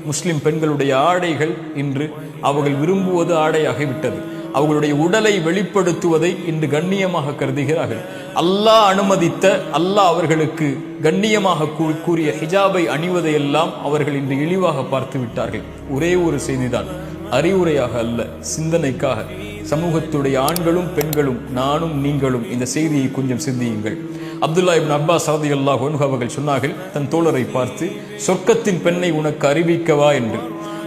முஸ்லிம் பெண்களுடைய ஆடைகள் இன்று அவர்கள் விரும்புவது ஆடையாகிவிட்டது. அவர்களுடைய உடலை வெளிப்படுத்துவதை இன்று கண்ணியமாக கருதுகிறார்கள். அல்லாஹ் அனுமதித்த, அல்லாஹ் அவர்களுக்கு கண்ணியமாக கூறிய ஹிஜாபை அணிவதையெல்லாம் அவர்கள் இன்று இழிவாக பார்த்து விட்டார்கள். ஒரே ஒரு செய்திதான், அறிவுரையாக அல்ல, சிந்தனைக்காக. சமூகத்துடைய ஆண்களும் பெண்களும், நானும் நீங்களும் இந்த செய்தியை கொஞ்சம் சிந்தியுங்கள். அப்துல்லா இப்னு அப்பாஸ் ரலியல்லாஹு அன்ஹு அவர்கள் சொன்னார்கள், தன் தோழரை பார்த்து, சொர்க்கத்தின் பெண்ணை உனக்கு அறிவிக்கவா என்று.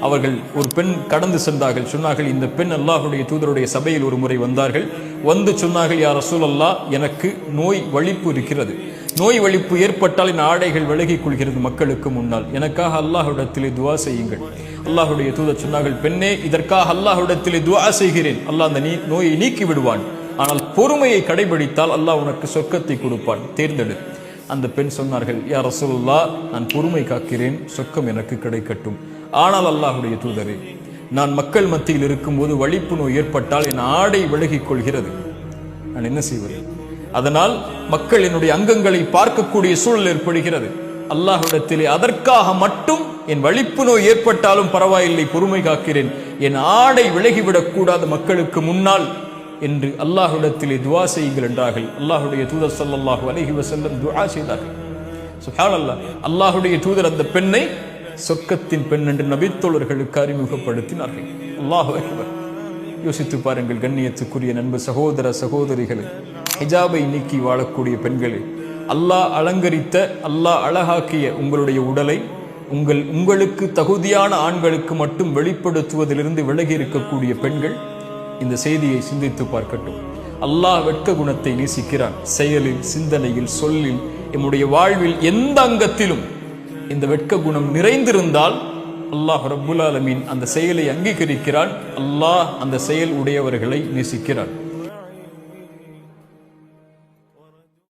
அவர்கள் ஒரு பெண் கடந்து சென்றார்கள். சொன்னார்கள், இந்த பெண் அல்லாஹுடைய தூதருடைய சபையில் ஒரு முறை வந்தார்கள். வந்து சொன்னார்கள், யா ரசூலல்லாஹ், எனக்கு நோய் வலிப்பு இருக்கிறது. நோய் வலிப்பு ஏற்பட்டால் என் ஆடைகள் விலகிக் கொள்கிறது மக்களுக்கு முன்னால். எனக்காக அல்லாஹ்விடத்திலே துஆ செய்யுங்கள். அல்லாஹுடைய தூதர் சொன்னார்கள், பெண்ணே, இதற்காக அல்லாஹ்விடத்திலே துஆ செய்கிறேன். அல்லாஹ் அந்த நோயை நீக்கி விடுவான். ஆனால் பொறுமையை கடைபிடித்தால் அல்லாஹ் உனக்கு சொர்க்கத்தை கொடுப்பான், தேர்ந்தெடு. அந்த பெண் சொன்னார்கள், யா ரசூலுல்லாஹ், நான் பொறுமை காக்கிறேன், சொர்க்கம் எனக்கு கிடைக்கட்டும். ஆனால் அல்லாஹுடைய தூதரே, நான் மக்கள் மத்தியில் இருக்கும்போது வலிப்பு நோய் ஏற்பட்டால் என் ஆடை விலகிக் கொள்கிறது, நான் என்ன செய்வது? அதனால் மக்கள் என்னுடைய அங்கங்களை பார்க்கக்கூடிய சூழல் ஏற்படுகிறது. அல்லாஹ்விடத்திலே அதற்காக மட்டும் என் வலிப்பு நோய் ஏற்பட்டாலும் பரவாயில்லை, பொறுமை காக்கிறேன், என் ஆடை விலகிவிடக் கூடாது மக்களுக்கு முன்னால் என்று அல்லாஹ்விடத்திலே துஆ செய்யுங்கள் என்றார்கள். அல்லாஹுடைய தூதர் ஸல்லல்லாஹு அலைஹி வஸல்லம் துஆ செய்தார்கள். சுப்ஹானல்லாஹ், அல்லாஹுடைய தூதர் அந்த பெண்ணை சொர்க்கத்தின் பெண் என்று நபித்தோழர்களுக்கு அறிமுகப்படுத்தினார்கள். அல்லாஹு அக்பர். யோசித்து பாருங்கள் கண்ணியத்துக்குரிய நண்பு சகோதர சகோதரிகளே, ஹிஜாபை நீக்கி வாழக்கூடிய பெண்களே, அல்லாஹ் அலங்கரித்த, அல்லாஹ் அழகாக்கிய உங்களுடைய உடலை உங்களுக்கு தகுதியான ஆண்களுக்கு மட்டும் வெளிப்படுத்துவதிலிருந்து விலகி இருக்கக்கூடிய பெண்கள் இந்த செய்தியை சிந்தித்து பார்க்கட்டும். அல்லாஹ் வெட்க குணத்தை நேசிக்கிறான். செயலில், சிந்தனையில், சொல்லில், நம்முடைய வாழ்வில் எந்த அங்கத்திலும் இந்த வெட்க குணம் நிறைந்திருந்தால் அல்லாஹ் ரப்புல் ஆலமீன் அந்த செயலை அங்கீகரிக்கிறான். அல்லாஹ் அந்த செயல் உடையவர்களை நேசிக்கிறான்.